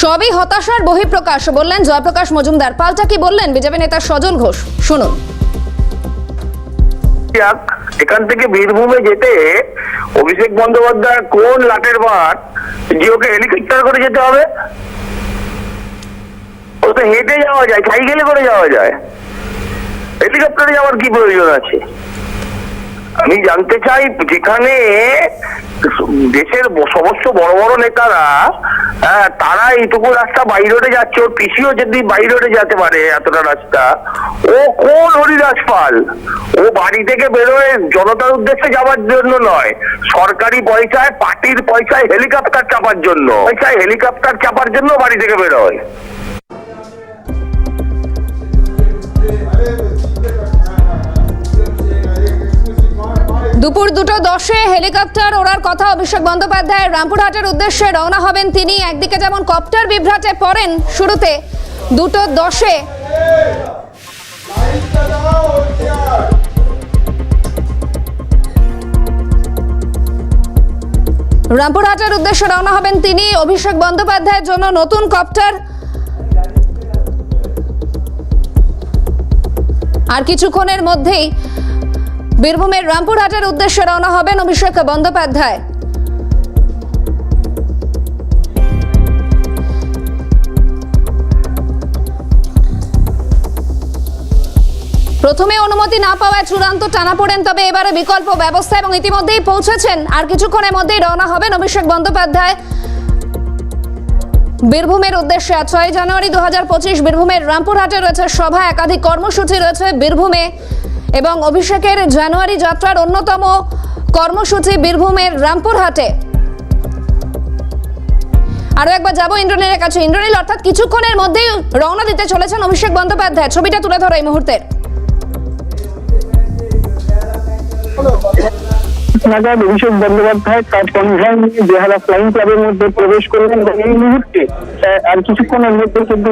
সবই হতাশার বহিঃপ্রকাশ বললেন জয়প্রকাশ মজুমদার। পাল্টা কি বললেন বিজেপি নেতা সজল ঘোষ, শুনুন। এখান থেকে বীরভূমে যেতে অভিষেক বন্দ্যোপাধ্যায় কোন লাটের মাঠ যে ওকে হেলিকপ্টার করে যেতে হবে? ও তো হেঁটে যাওয়া যায়, সাইকেলে করে যাওয়া যায়, হেলিকপ্টারে যাওয়ার কি প্রয়োজন আছে? আমি জানতে চাই, যেখানে দেশের সমস্ত বড় বড় নেতারা তারা এইটুকু রাস্তা বাই রোডে যাচ্ছে, ওর পিসিও যদি বাই রোডে যেতে পারে এতটা রাস্তা, ও কোন হরিদাস পাল? ও বাড়ি থেকে বেরোয় জনতার উদ্দেশ্যে যাওয়ার জন্য নয়, সরকারি পয়সায় পার্টির পয়সায় হেলিকপ্টার চাপার জন্য, বাড়ি থেকে বেরোয়। দুপুর 2:10 হেলিকপ্টার ওড়ার কথা অভিষেক বন্দ্যোপাধ্যায় রামপুরহাটের উদ্দেশ্যে রওনা হবেন তিনি। একদিকে যেমন কপ্টার বিভ্রাটে পড়েন শুরুতে 2:10 রামপুরহাটের উদ্দেশ্যে রওনা হবেন তিনি। অভিষেক বন্দ্যোপাধ্যায়ের জন্য নতুন কপ্টার, আর কিছুক্ষণের মধ্যেই বীরভূমের রামপুরহাটের উদ্দেশ্যে রওনা হবেন অভিষেক বন্দ্যোপাধ্যায়। প্রথমে অনুমতি না পাওয়ায় চূড়ান্ত টানাপোড়েন, তবে এবারে বিকল্প ব্যবস্থা এবং ইতিমধ্যেই পৌঁছেছেন। আর কিছুক্ষণের মধ্যেই রওনা হবেন অভিষেক বন্দ্যোপাধ্যায় বীরভূমের উদ্দেশ্যে। 6 জানুয়ারি 2025 বীরভূমের রামপুরহাটে রয়েছে সভা, একাধিক কর্মসূচি রয়েছে বীরভূমে, এবং অভিষেকের জানুয়ারি যাত্রার অন্যতম কর্মসূচি বীরভূমের রামপুরহাটে। আরো একবার যাবো ইন্দ্রনীলের কাছে। ইন্দ্রনীল, অর্থাৎ কিছুক্ষণের মধ্যেই রওনা দিতে চলেছেন অভিষেক বন্দ্যোপাধ্যায়, ছবিটা তুলে ধরো এই মুহূর্তের। অভিষেক বন্দ্যোপাধ্যায় তার কনভয় নিয়ে বেহালা ফ্লাইং ক্লাবের মধ্যে প্রবেশ করলেন এবং এই মুহূর্তে আর কিছুক্ষণের মধ্যে কিন্তু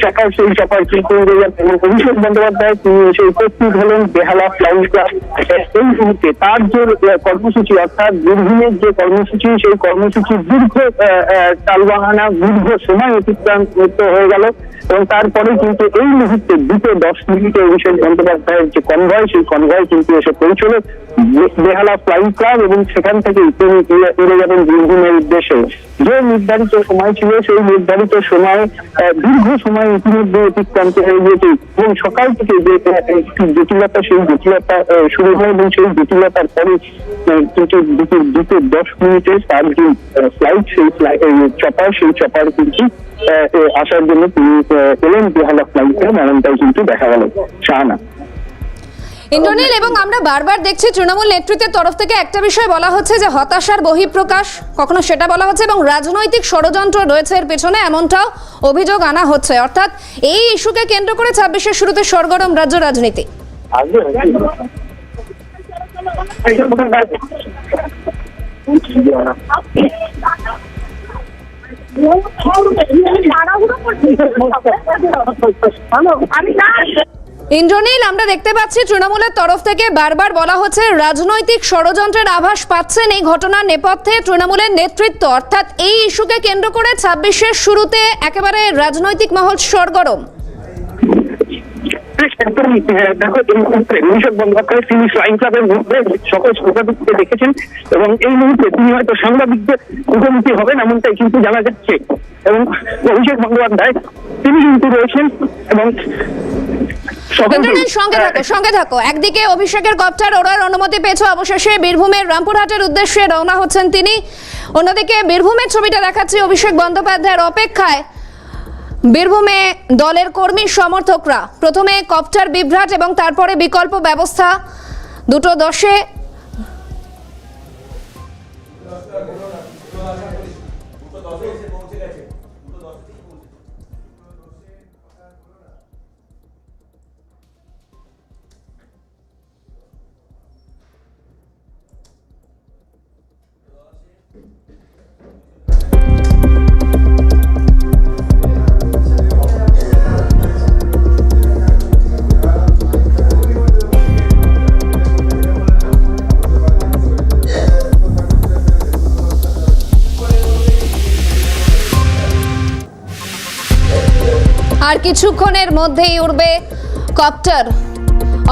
চাকার সেই চাপার কিন্তু উড়ে যাবে এবং অভিষেক বন্দ্যোপাধ্যায় তিনি এসে উপস্থিত হলেন বেহালা ফ্লাইং ক্লাব। এই মুহূর্তে তার যে কর্মসূচি, অর্থাৎ বীরভূমের যে কর্মসূচি, সেই কর্মসূচি দীর্ঘ টালবাহানা দীর্ঘ সময় অতিক্রান্ত হয়ে গেল এবং তারপরে কিন্তু এই মুহূর্তে 2:10 অভিষেক বন্দ্যোপাধ্যায়ের যে কনভয়, সেই কনভয় কিন্তু এসে পৌঁছল বেহালা ফ্লাইং ক্লাব এবং সেখান থেকে তিনি উড়ে যাবেন বীরভূমের উদ্দেশ্যে। যে নির্ধারিত সময় ছিল সেই নির্ধারিত সময় দীর্ঘ সময় ইতিমধ্যে অতিক্রান্ত হয়ে গিয়েছে এবং সকাল থেকে যে জটিলতা, সেই জটিলতা শুরু হয় এবং সেই জটিলতার পরে কিন্তু 2:10 তার যে ফ্লাইট, সেই চপার, সেই চপার কিন্তু আসার জন্য তিনি এলেন বেহালা ফ্লাইং ক্লাব, এমনটাই কিন্তু দেখা গেল। শাহানা। ইন্দ্রনীল, এবং আমরা বারবার দেখছি তৃণমূল নেতৃত্বের তরফ থেকে একটা বিষয় বলা হচ্ছে যে হতাশার বহিঃপ্রকাশ, কখনো সেটা বলা হচ্ছে, এবং রাজনৈতিক ষড়যন্ত্র রয়েছে এর পেছনে, এমনটাও অভিযোগ আনা হচ্ছে। অর্থাৎ এই ইস্যুকে কেন্দ্র করে 26-এর শুরুতে সরগরম রাজ্য রাজনীতি। ইন্দ্রনীল, আমরা দেখতে পাচ্ছি তৃণমূলের তরফ থেকে বারবার বলা হচ্ছে রাজনৈতিক ষড়যন্ত্রের আভাস পাচ্ছেন এই ঘটনার নেপথ্যে তৃণমূলের নেতৃত্ব। অর্থাৎ এই ইস্যুকে কেন্দ্র করে 26-এর শুরুতে একেবারে রাজনৈতিক মহল সরগরম। দেখো, এই মুহূর্তে অভিষেক বন্দ্যোপাধ্যায় তিনি ফ্লাইং ক্লাবের মধ্যে সকল সাংবাদিককে দেখেছেন এবং এই মুহূর্তে তিনি হয়তো সাংবাদিকদের মুখোমুখি হবেন এমনটাই কিন্তু জানা যাচ্ছে। এবং অভিষেক বন্দ্যোপাধ্যায় তিনি কিন্তু রয়েছেন এবং সঙ্গে থাকো। একদিকে অভিষেকের কপ্টার ওড়ার অনুমতি পেয়েছে, অবশেষে বীরভূমের রামপুরহাটের উদ্দেশ্যে রওনা হচ্ছেন তিনি। অন্যদিকে বীরভূমের ছবিটা দেখাচ্ছি, অভিষেক বন্দ্যোপাধ্যায়ের অপেক্ষায় বীরভূমে দলের কর্মী সমর্থকরা। প্রথমে কপ্টার বিভ্রাট এবং তারপরে বিকল্প ব্যবস্থা। 2:10 আর কিছুক্ষণের মধ্যেই উড়বে কপ্টার।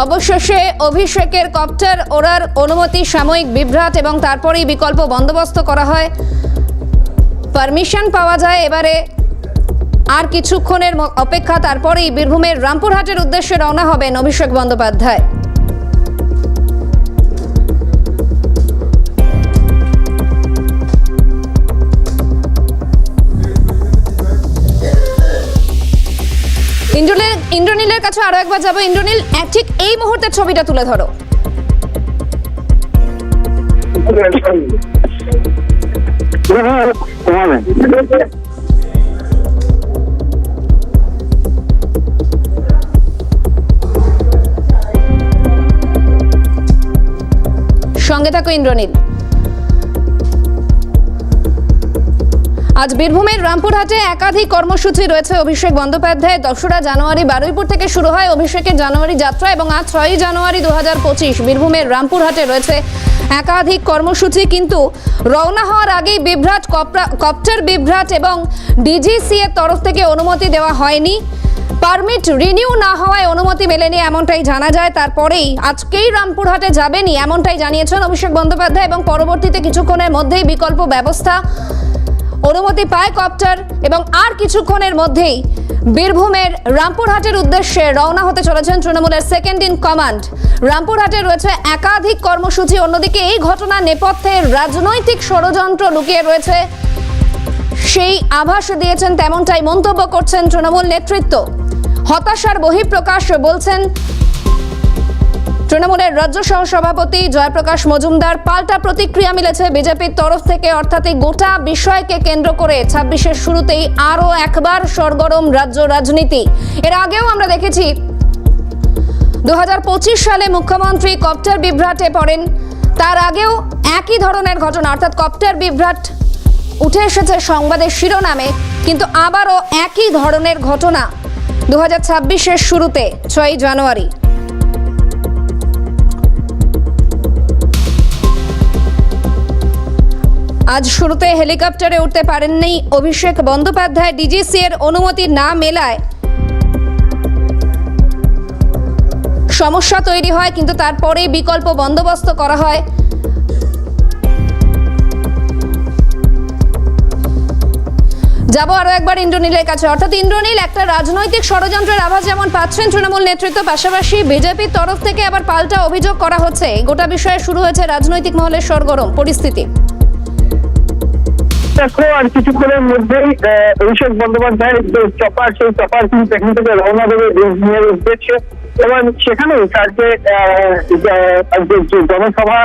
অবশেষে অভিষেকের কপ্টার ওড়ার অনুমতি, সাময়িক বিভ্রাট এবং তারপরেই বিকল্প বন্দোবস্ত করা হয়, পারমিশন পাওয়া যায়। এবারে আর কিছুক্ষণের অপেক্ষা, তারপরেই বীরভূমের রামপুরহাটের উদ্দেশ্যে রওনা হবেন অভিষেক বন্দ্যোপাধ্যায়। ইন্দ্রনীলের কাছে আরো একবার যাবো। ইন্দ্রনীল, ঠিক এই মুহূর্তের ছবিটা তুলে ধরো। সঙ্গে থাকো ইন্দ্রনীল। আজ বীরভূমের রামপুরহাটে একাধিক কর্মসূচি রয়েছে অভিষেক বন্দ্যোপাধ্যায়। 2রা জানুয়ারি বারুইপুর থেকে শুরু হয় অভিষেকের জানুয়ারি যাত্রা এবং আজ 6 জানুয়ারি 2025 বীরভূমের রামপুরহাটে রয়েছে একাধিক কর্মসূচি। কিন্তু রওনা হওয়ার আগেই বিভ্রাট, কপ্টার বিভ্রাট এবং ডিজিসি এর তরফ থেকে অনুমতি দেওয়া হয়নি। পারমিট রিনিউ না হওয়ায় অনুমতি মেলেনি এমনটাই জানা যায়। তারপরেই আজকেই রামপুরহাটে যাবেনি এমনটাই জানিয়েছেন অভিষেক বন্দ্যোপাধ্যায় এবং পরবর্তীতে কিছুক্ষণের মধ্যেই বিকল্প ব্যবস্থা, অনুমতি পায় কপ্টার এবং আর কিছুক্ষণের মধ্যেই বীরভূমের রামপুরহাটের উদ্দেশ্যে রওনা হতে চলেছেন তৃণমূলের সেকেন্ড ইন কমান্ড। রামপুরহাটে রয়েছে একাধিক কর্মসূচি। অন্যদিকে এই ঘটনার নেপথ্যে রাজনৈতিক ষড়যন্ত্র লুকিয়ে রয়েছে, সেই আভাস দিয়েছেন, তেমনটাই মন্তব্য করছেন তৃণমূল নেতৃত্ব। হতাশার বহিঃপ্রকাশ বলছেন তৃণমূলের রাজ্য সহ সভাপতি জয়প্রকাশ মজুমদার। পাল্টা প্রতিক্রিয়া মিলেছে বিজেপির তরফ থেকে, অর্থাৎ এই গোটা বিষয়কে কেন্দ্র করে 26-এর শুরুতেই আরও একবার সরগরম রাজ্য রাজনীতি। এর আগেও আমরা দেখেছি 2025 সালে মুখ্যমন্ত্রী কপ্টার বিভ্রাটে পড়েন। তার আগেও একই ধরনের ঘটনা, অর্থাৎ কপ্টার বিভ্রাট উঠে এসেছে সংবাদের শিরোনামে, কিন্তু আবারও একই ধরনের ঘটনা 2026-এর শুরুতে 6 জানুয়ারি। আজ শুরুতে হেলিকপ্টারে উঠতে পারেননি অভিষেক বন্দ্যোপাধ্যায়। ডিজিসি এর অনুমতি না মেলায় সমস্যা তৈরি হয়, কিন্তু তারপরে বিকল্প বন্দোবস্ত করা হয়। যাবো আরো একবার ইন্দ্রনীলের কাছে। অর্থাৎ ইন্দ্রনীল, একটা রাজনৈতিক ষড়যন্ত্রের আভাস যেমন পাচ্ছেন তৃণমূল নেতৃত্ব, পাশাপাশি বিজেপির তরফ থেকে আবার পাল্টা অভিযোগ করা হচ্ছে। গোটা বিষয়ে শুরু হয়েছে রাজনৈতিক মহলের সরগরম পরিস্থিতি। দেখো, আর কিছুক্ষণের মধ্যেই অভিষেক বন্দ্যোপাধ্যায় চপার, সেই চপার কিন্তু এখান থেকে রওনা দেবে বীরভূমের উদ্দেশ্যে এবং সেখানে তার যে জনসভা,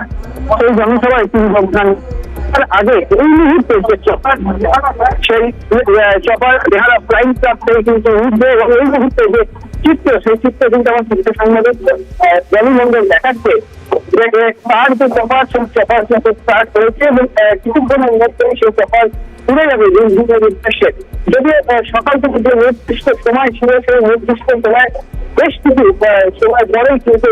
সেই জনসভায় তিনি যোগদান তার আগে এই মুহূর্তে যে চপার, সেই চপার বেহারা ফ্লাইং ক্লাব থেকে কিন্তু উঠবে এবং এই মুহূর্তে যে চিত্র, সেই চিত্র কিন্তু আমার চিত্র সাংবাদিক জ্ঞানী মন্ডল দেখাচ্ছে তার যে চপার, সেই চপার কিন্তু স্টার্ট হয়েছে এবং কিছুক্ষণের মধ্যে সেই চপার উড়ে যাবে বীরভূমের উদ্দেশ্যে। যদিও সকাল থেকে যে নির্দিষ্ট সময় ছিল, সেই নির্দিষ্ট সময় বেশ কিছু সময় পরেই কিন্তু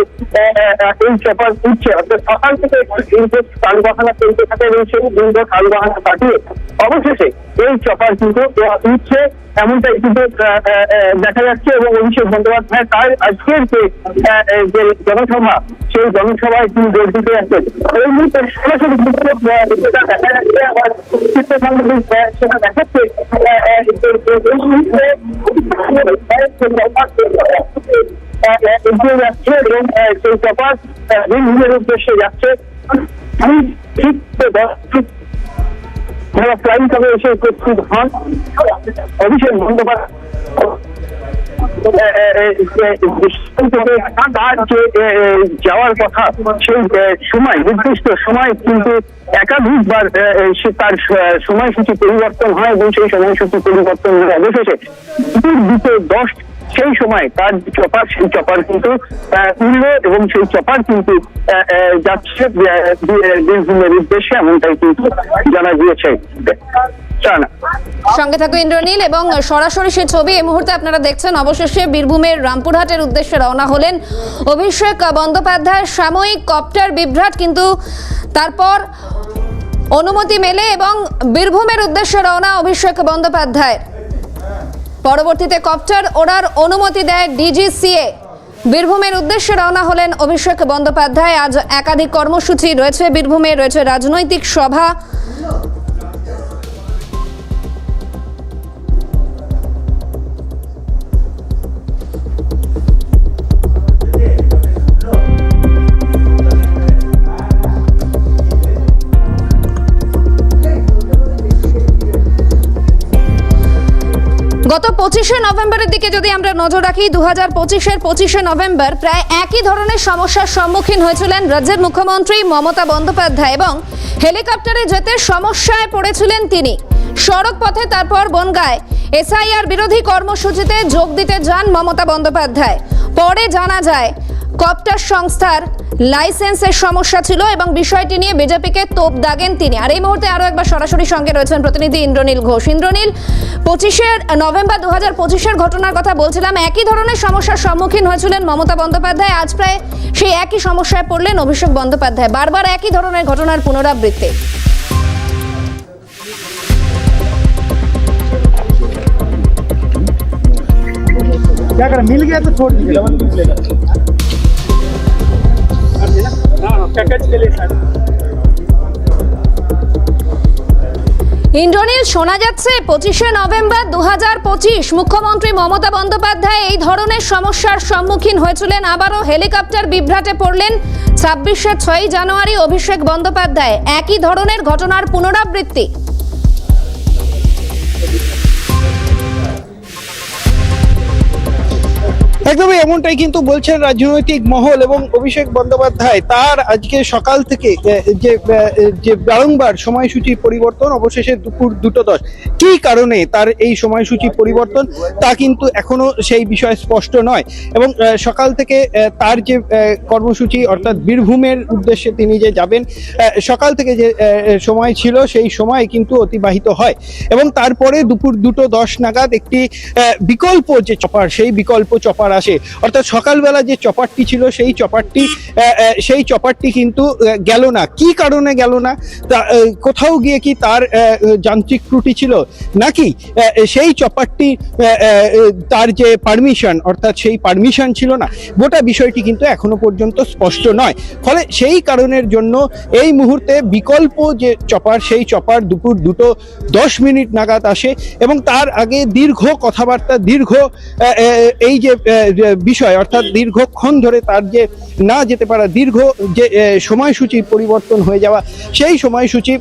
এই চপার উঠছে, অর্থাৎ সকাল থেকে কিন্তু তালবাহানা চলতে থাকে এবং সেই দীর্ঘ তালবাহানা কাটিয়ে অবশেষে এই চপার কিন্তু উঠছে এমনটাই কিন্তু দেখা যাচ্ছে। এবং অভিষেক বন্দ্যোপাধ্যায় তার আজকের যে জনসভা, সেই জনসভায় তিনি যোগ দিতে আসছেন। এই মুহূর্তে সরাসরি দেখা যাচ্ছে, আবার চিত্র সাংবাদিক সেটা দেখাচ্ছে এগিয়ে যাচ্ছে এবং সেই চপার বীরভূমের উদ্দেশ্যে যাচ্ছে। ঠিক যারা ফ্লাইং ক্লাবে এসে উপস্থিত হন অভিষেক বন্দ্যোপাধ্যায়, তার যে যাওয়ার কথা সেই সময়, নির্দিষ্ট সময় কিন্তু একাধিকবার তার সময়সূচি পরিবর্তন হয় এবং সেই সময়সূচি পরিবর্তন অবশেষে 2:10 সেই সময় তার চপার, সেই চপার কিন্তু উড়ল এবং সেই চপার কিন্তু যাচ্ছে বীরভূমের উদ্দেশ্যে, এমনটাই কিন্তু জানা গিয়েছে। সঙ্গে থাকো ইন্দ্রনীল, এবং সরাসরি সেই ছবি এই মুহূর্তে আপনারা দেখছেন। অবশেষে বীরভূমের রামপুরহাটের উদ্দেশ্যে রওনা হলেন অভিষেক বন্দ্যোপাধ্যায়। সাময়িক কপ্টার বিভ্রাট, কিন্তু তারপর অনুমতি মেলে এবং বীরভূমের উদ্দেশ্যে রওনা অভিষেক বন্দ্যোপাধ্যায়। পরবর্তীতে কপ্টার ওড়ার অনুমতি দেয় ডিজিসিএ। বীরভূমের উদ্দেশ্যে রওনা হলেন অভিষেক বন্দ্যোপাধ্যায়। আজ একাধিক কর্মসূচি রয়েছে বীরভূমে, রয়েছে রাজনৈতিক সভা। গত 25শে নভেম্বরের দিকে যদি আমরা নজর রাখি, 2025-এর 25শে নভেম্বর প্রায় একই ধরনের সমস্যার সম্মুখীন হয়েছিলেন রাজ্যের মুখ্যমন্ত্রী মমতা বন্দ্যোপাধ্যায় এবং হেলিকপ্টারে যেতে সমস্যায় পড়েছিলেন তিনি। সড়ক পথে তারপর বনগাঁয় এসআইআর বিরোধী কর্মসূচিতে যোগ দিতে যান মমতা বন্দ্যোপাধ্যায়। পরে জানা যায় কপ্টার সংস্থার লাইসেন্সের সমস্যা ছিল এবং বিষয়টি নিয়ে বিজেপিকে তোপ দাগেন তিনি। আর এই মুহূর্তে আরো একবার সরাসরি সঙ্গে রয়েছেন প্রতিনিধি ইন্দ্রনীল ঘোষ। ইন্দ্রনীল, 25শে নভেম্বর 2025-এর ঘটনার কথা বলছিলাম, একই ধরনের সমস্যার সম্মুখীন হয়েছিলেন মমতা বন্দ্যোপাধ্যায়। আজ প্রায় সেই একই সমস্যায় পড়লেন অভিষেক বন্দ্যোপাধ্যায়। বারবার একই ধরনের ঘটনার পুনরাবৃত্তি। क्या करें, मिल गया तो छोड़ दीजिए, डबल पीस लेगा। हाँ, पैकेज के लिए सर। ইন্দ্রনীল, শোনা যাচ্ছে 25শে নভেম্বর 2025 মুখ্যমন্ত্রী মমতা বন্দ্যোপাধ্যায় এই ধরনের সমস্যার সম্মুখীন হয়েছিলেন। আবারও হেলিকপ্টার বিভ্রাটে পড়লেন 26শে 6ই জানুয়ারি অভিষেক বন্দ্যোপাধ্যায়। একই ধরনের ঘটনার পুনরাবৃত্তি। একদমই এমনটাই কিন্তু বলছেন রাজনৈতিক মহল এবং অভিষেক বন্দ্যোপাধ্যায়। তার আজকে সকাল থেকে যে বারংবার সময়সূচি পরিবর্তন, অবশেষে দুপুর 2:10, কি কারণে তার এই সময়সূচি পরিবর্তন তা কিন্তু এখনো সেই বিষয় স্পষ্ট নয়। এবং সকাল থেকে তার যে কর্মসূচি, অর্থাৎ বীরভূমের উদ্দেশ্যে তিনি যে যাবেন, সকাল থেকে যে সময় ছিল সেই সময় কিন্তু অতিবাহিত হয় এবং তারপরে দুপুর 2:10 নাগাদ একটি বিকল্প যে চপার, সেই বিকল্প চপার আসে। অর্থাৎ সকালবেলা যে চপারটি ছিল সেই চপারটি কিন্তু গেল না। কি কারণে গেল না? কোথাও গিয়ে কি তার যান্ত্রিক ত্রুটি ছিল, নাকি সেই চপারটি তার যে পারমিশন, অর্থাৎ সেই পারমিশন ছিল না? গোটা বিষয়টি কিন্তু এখনো পর্যন্ত স্পষ্ট নয়। ফলে সেই কারণের জন্য এই মুহূর্তে বিকল্প যে চপার, সেই চপার দুপুর 2:10 নাগাদ আসে এবং তার আগে দীর্ঘ কথাবার্তা, দীর্ঘ এই যে বিষয়, অর্থাৎ দীর্ঘক্ষণ ধরে তার যে না যেতে পারা, দীর্ঘ যে সময়সূচি পরিবর্তন হয়ে যাওয়া, সেই সময়সূচি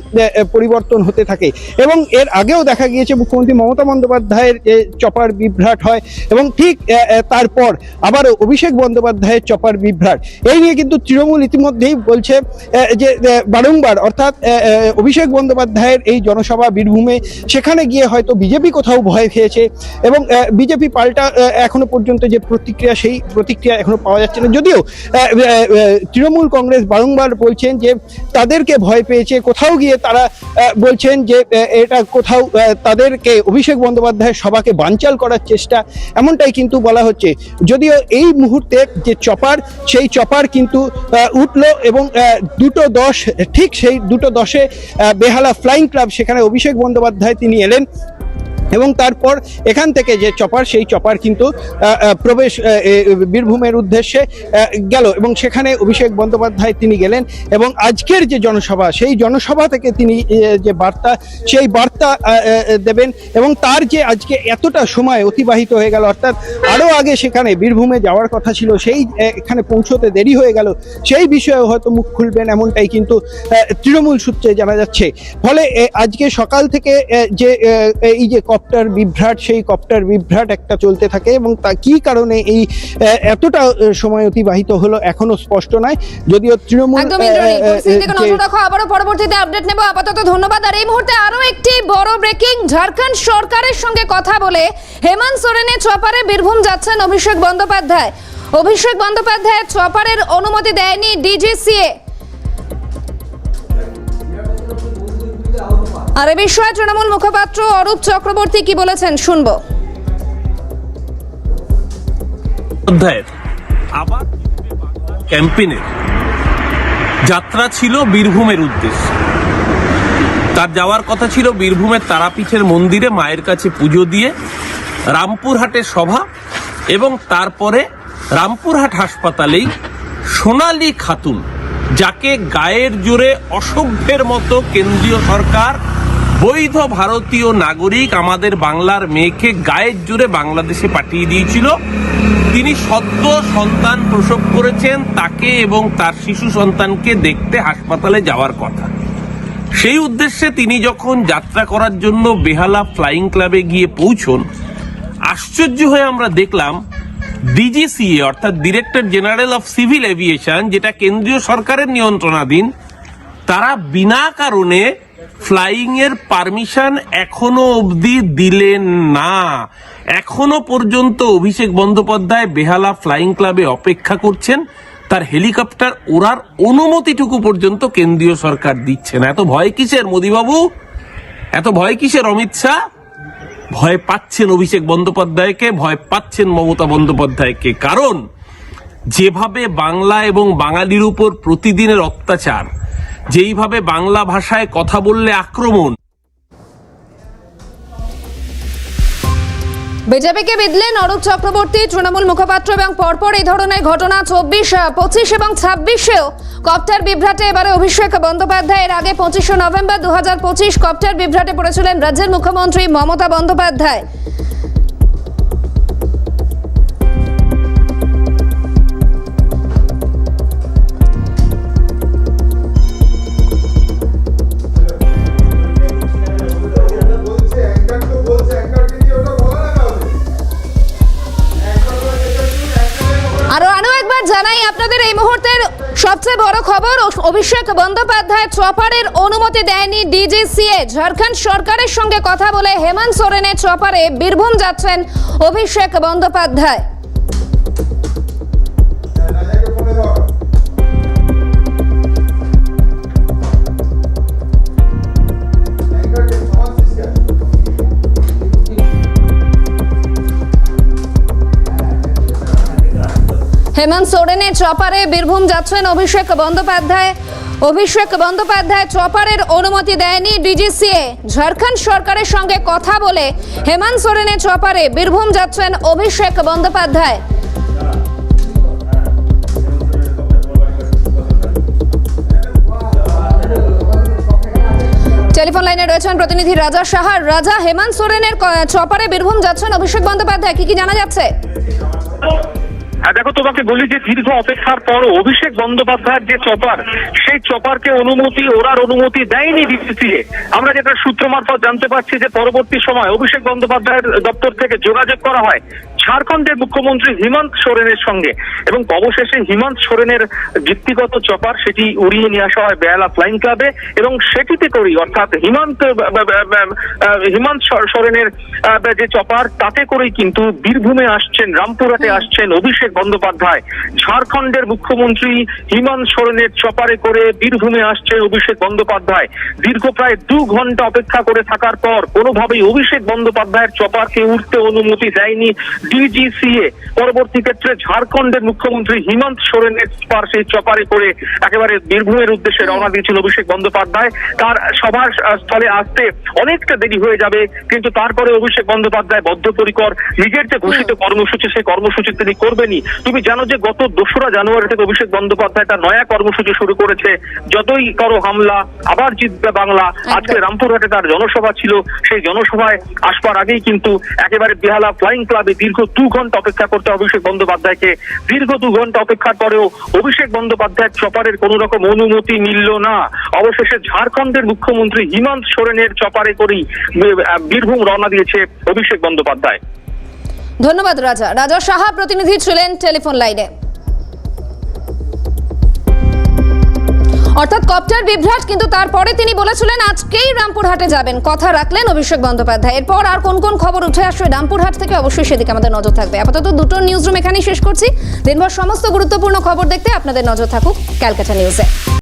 পরিবর্তন হতে থাকে। এবং এর আগেও দেখা গিয়েছে মুখ্যমন্ত্রী মমতা বন্দ্যোপাধ্যায়ের চপার বিভ্রাট হয় এবং ঠিক তারপর আবারও অভিষেক বন্দ্যোপাধ্যায়ের চপার বিভ্রাট। এই নিয়ে কিন্তু তৃণমূল ইতিমধ্যেই বলছে যে বারংবার, অর্থাৎ অভিষেক বন্দ্যোপাধ্যায়ের এই জনসভা বীরভূমে, সেখানে গিয়ে হয়তো বিজেপি কোথাও ভয় পেয়েছে এবং বিজেপি পাল্টা এখনো পর্যন্ত যে প্রতিক্রিয়া, সেই প্রতিক্রিয়া এখনো পাওয়া যাচ্ছে না। যদিও তৃণমূল কংগ্রেস বারংবার বলছেন যে তাদেরকে ভয় পেয়েছে, কোথাও গিয়ে তারা বলছেন যে এটা কোথাও তাদেরকে অভিষেক বন্দ্যোপাধ্যায়ের সভাকে বানচাল করার চেষ্টা, এমনটাই কিন্তু বলা হচ্ছে। যদিও এই মুহূর্তে যে চপার, সেই চপার কিন্তু উঠল এবং 2:10, ঠিক সেই 2:10-এ বেহালা ফ্লাইং ক্লাব, সেখানে অভিষেক বন্দ্যোপাধ্যায় তিনি এলেন এবং তারপর এখান থেকে যে চপার, সেই চপার কিন্তু প্রবেশ বীরভূমের উদ্দেশ্যে গেল এবং সেখানে অভিষেক বন্দ্যোপাধ্যায় তিনি গেলেন এবং আজকের যে জনসভা, সেই জনসভা থেকে তিনি যে বার্তা, সেই বার্তা দেবেন। এবং তার যে আজকে এতটা সময় অতিবাহিত হয়ে গেল, অর্থাৎ আরও আগে সেখানে বীরভূমে যাওয়ার কথা ছিল, সেই এখানে পৌঁছতে দেরি হয়ে গেল, সেই বিষয়ে হয়তো মুখ খুলবেন, এমনটাই কিন্তু তৃণমূল সূত্রে জানা যাচ্ছে। ফলে আজকে সকাল থেকে যে এই যে কপ্টার বিভ্রাট, সেই কপ্টার বিভ্রাট একটা চলতে থাকে এবং তা কি কারণে এই এতটা সময় অতিবাহিত হলো এখনো স্পষ্ট নয়। যদিও তৃণমূল আবারও পরবর্তীতে আপডেট নেব। আপাতত ধন্যবাদ। আর এই মুহূর্তে আরো একটি বড় ব্রেকিং, ঝাড়খণ্ড সরকারের সঙ্গে কথা বলে হেমন্ত সোরেনের চপারে বীরভূম যাচ্ছেন অভিষেক বন্দ্যোপাধ্যায়। অভিষেক বন্দ্যোপাধ্যায়ের চপারের অনুমতি দেয়নি ডিজিসিএ। আর এ বিষয়ে তৃণমূল মুখপাত্র অরূপ চক্রবর্তী কি বলেছেন শুনবো। আবার ক্যাম্পেইনের যাত্রা ছিল বীরভূমের উদ্দেশ্যে। তার যাওয়ার কথা ছিল বীরভূমের তারাপীঠের মন্দিরে মায়ের কাছে পুজো দিয়ে রামপুরহাটে সভা এবং তারপরে রামপুরহাট হাসপাতালেই সোনালী খাতুন, যাকে গায়ের জোরে অসভ্যের মতো কেন্দ্রীয় সরকার বৈধ ভারতীয় নাগরিক আমাদের বাংলার মেয়েকে গায়ের জোরে বাংলাদেশে পাঠিয়ে দিয়েছিল, তিনি সদ্য সন্তান প্রসব করেছেন, তাকে এবং তার শিশু সন্তানকে দেখতে হাসপাতালে যাওয়ার কথা। সেই উদ্দেশ্যে তিনি যখন যাত্রা করার জন্য বেহালা ফ্লাইং ক্লাবে গিয়ে পৌঁছন, আশ্চর্য হয়ে আমরা দেখলাম ডিজিসিএ অর্থাৎ director general of civil aviation, যেটা কেন্দ্রীয় সরকারের নিয়ন্ত্রণাধীন, তারা বিনা কারণে ফ্লাইং এর পারমিশন এখনো অবধি দিলেন না। এখনো পর্যন্ত অভিষেক বন্দ্যোপাধ্যায় বেহালা ফ্লাইং ক্লাবে অপেক্ষা করছেন, তার হেলিকপ্টার ওড়ার অনুমতিটুকু পর্যন্ত কেন্দ্রীয় সরকার দিচ্ছে না। এত ভয় কিসের মোদীবাবু? এত ভয় কিসের অমিত শাহ? ভয় পাচ্ছেন অভিষেক বন্দ্যোপাধ্যায়কে, ভয় পাচ্ছেন মমতা বন্দ্যোপাধ্যায়কে। কারণ যেভাবে বাংলা এবং বাঙালির উপর প্রতিদিনের অত্যাচার, যেইভাবে বাংলা ভাষায় কথা বললে আক্রমণ, বিজেপিকে বিঁধলেন অরূপ চক্রবর্তী, তৃণমূল মুখপাত্র, এবং পরপর এই ধরনের ঘটনা 24, 25 এবং 26-এও কপ্টার বিভ্রাটে এবারে অভিষেক বন্দ্যোপাধ্যায়। এর আগে 25শে নভেম্বর 2025 কপ্টার বিভ্রাটে পড়েছিলেন রাজ্যের মুখ্যমন্ত্রী মমতা বন্দ্যোপাধ্যায়। আরো একবার জানাই আপনাদের এই মুহূর্তের সবচেয়ে বড় খবর, অভিষেক বন্দ্যোপাধ্যায় চপারের অনুমতি দেয়নি ডিজিসিএ। ঝাড়খণ্ড সরকারের সঙ্গে কথা বলে হেমন্ত সোরেনের চপারে বীরভূম যাচ্ছেন অভিষেক বন্দ্যোপাধ্যায়। হেমন্ত সোরেনের চপারে বীরভূম যাচ্ছেন অভিষেক বন্দ্যোপাধ্যায়। অভিষেক বন্দ্যোপাধ্যায় চপারের অনুমতি দেয়নি ডিজিসিএ। ঝাড়খণ্ড সরকারের সঙ্গে কথা বলে হেমন্ত সোরেনের চপারে বীরভূম যাচ্ছেন অভিষেক বন্দ্যোপাধ্যায়। টেলিফোন লাইনে রয়েছেন প্রতিনিধি রাজা সাহা। রাজা, হেমন্ত সোরেনের চপারে বীরভূম যাচ্ছেন অভিষেক বন্দ্যোপাধ্যায়, কি জানা যাচ্ছে? দেখো, তোমাকে বলি যে দীর্ঘ অপেক্ষার পর অভিষেক বন্দ্যোপাধ্যায়ের যে চপার, সেই চপারকে ওড়ার অনুমতি দেয়নি ডিজিসিএ। আমরা যেটা সূত্র মারফত জানতে পারছি যে পরবর্তী সময় অভিষেক বন্দ্যোপাধ্যায়ের দপ্তর থেকে যোগাযোগ করা হয় ঝাড়খণ্ডের মুখ্যমন্ত্রী হেমন্ত সোরেনের সঙ্গে, এবং অবশেষে হেমন্ত সোরেনের ব্যক্তিগত চপার সেটি উড়িয়ে নিয়ে আসা হয় বেহালা ফ্লাইং ক্লাবে, এবং সেটিতে করেই অর্থাৎ হেমন্ত সোরেনের যে চপার, তাতে করেই কিন্তু বীরভূমে আসছেন, রামপুরহাটে আসছেন অভিষেক বন্দ্যোপাধ্যায়। ঝাড়খণ্ডের মুখ্যমন্ত্রী হেমন্ত সোরেনের চপারে করে বীরভূমে আসছেন অভিষেক বন্দ্যোপাধ্যায়। দীর্ঘ প্রায় 2 ঘন্টা অপেক্ষা করে থাকার পর কোনোভাবেই অভিষেক বন্দ্যোপাধ্যায়ের চপারকে উঠতে অনুমতি দেয়নি ডিজিসিএ। পরবর্তী ক্ষেত্রে ঝাড়খণ্ডের মুখ্যমন্ত্রী হেমন্ত সোরেনের সেই চপারে করে একেবারে বীরভূমের উদ্দেশ্যে রওনা দিয়েছিল অভিষেক বন্দ্যোপাধ্যায়। তার সভার স্থলে আসতে অনেকটা দেরি হয়ে যাবে, কিন্তু তারপরে অভিষেক বন্দ্যোপাধ্যায় বদ্ধপরিকর, নিজের যে ঘোষিত কর্মসূচি সেই কর্মসূচি তিনি করবেনই। তুমি জানো যে গত 2রা জানুয়ারি থেকে অভিষেক বন্দ্যোপাধ্যায় তার নয়া কর্মসূচি শুরু করেছে, যতই করো হামলা আবার জিতবে বাংলা। আজকে রামপুরহাটে তার জনসভা ছিল, সেই জনসভায় আসবার আগেই কিন্তু একেবারে বেহালা ফ্লাইং ক্লাবে দীর্ঘ 2 ঘন্টা অপেক্ষা করতে অভিষেক বন্দ্যোপাধ্যায়কে। দীর্ঘ 2 ঘন্টা অপেক্ষার পরেও অভিষেক বন্দ্যোপাধ্যায়ের চপারের কোন রকম অনুমতি মিলল না। অবশেষে ঝাড়খণ্ডের মুখ্যমন্ত্রী হেমন্ত সোরেনের চপারে করেই বীরভূম রওনা দিয়েছে অভিষেক বন্দ্যোপাধ্যায়। ধন্যবাদ রাজা। রাজা সাহা প্রতিনিধি ছিলেন টেলিফোন লাইনে। অর্থাৎ কপ্টার বিভ্রাট, কিন্তু তারপরে তিনি বলেছিলেন আজকেই রামপুরহাটে যাবেন, কথা রাখলেন অভিষেক বন্দ্যোপাধ্যায়। এরপর আর কোন কোন খবর উঠে আসবে রামপুরহাট থেকে, অবশ্যই সেদিকে আমাদের নজর থাকবে। আপাতত দুটো নিউজ রুম এখানেই শেষ করছি। দিনভর সমস্ত গুরুত্বপূর্ণ খবর দেখতে আপনাদের নজর থাকুক ক্যালকাটা নিউজে।